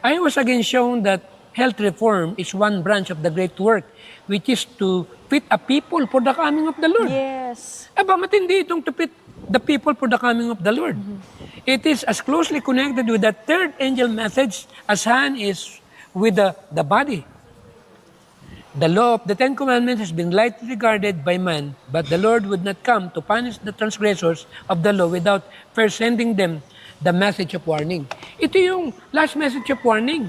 I was again shown that health reform is one branch of the great work, which is to fit a people for the coming of the Lord. Yes. Aba, matindi itong to fit the people for the coming of the Lord. It is as closely connected with the third angel message as hand is with the body. The law of the Ten Commandments has been lightly regarded by man, but the Lord would not come to punish the transgressors of the law without first sending them the message of warning. Ito yung last message of warning.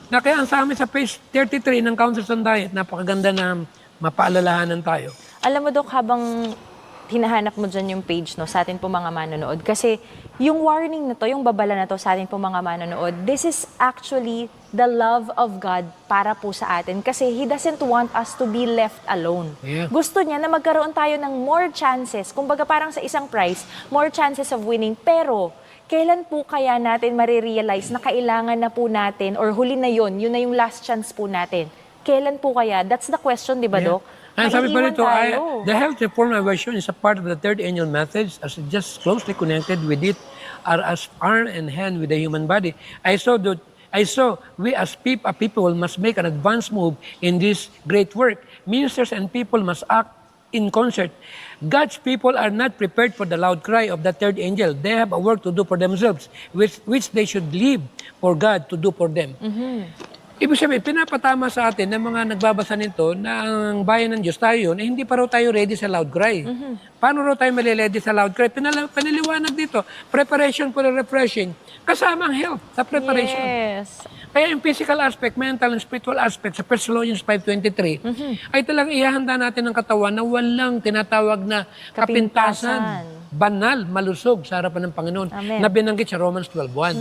Na kaya ang sa amin sa page 33 ng Counsels on Diet, napakaganda na mapaalalahanan tayo. Alam mo, Dok, habang hinahanap mo dyan yung page no, sa atin po mga manonood, kasi yung warning na to, yung babala na to sa atin po mga manonood, this is actually the love of God para po sa atin kasi He doesn't want us to be left alone. Yeah. Gusto niya na magkaroon tayo ng more chances, kumbaga parang sa isang prize, more chances of winning, pero kailan po kaya natin marirealize na kailangan na po natin or huli na yun na yung last chance po natin? Kailan po kaya? That's the question, di ba, Dok? And sabi pa Maiiwan rito, tayo. the health reform version is a part of the third angel message as it just closely connected with it are as arm and hand with the human body. I saw we as a people must make an advanced move in this great work. Ministers and people must act in concert. God's people are not prepared for the loud cry of the third angel. They have a work to do for themselves, which they should leave for God to do for them. Ibig sabihin, pinapatama sa atin ng mga nagbabasa nito na ang bayan ng Diyos tayo yun, eh, hindi pa raw tayo ready sa loud cry. Paano raw tayo malilady sa loud cry? Paniliwanag dito, preparation for the refreshing, kasama ang health sa preparation. Yes. Kaya yung physical aspect, mental and spiritual aspect sa 1 Thessalonians 5:23 ay talagang ihahanda natin ng katawan na walang tinatawag na kapintasan, banal, malusog sa harapan ng Panginoon Amen. na binanggit sa Romans 12:1.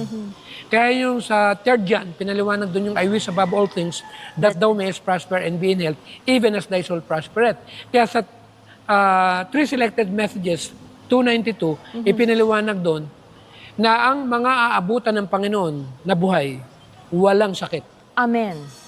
Kaya yung sa 3 John, pinaliwanag doon yung I wish above all things that thou mayest prosper and be in health, even as thy soul prospereth. Kaya sa 3 selected messages, 292, ipinaliwanag doon na ang mga aabutan ng Panginoon na buhay, walang sakit. Amen.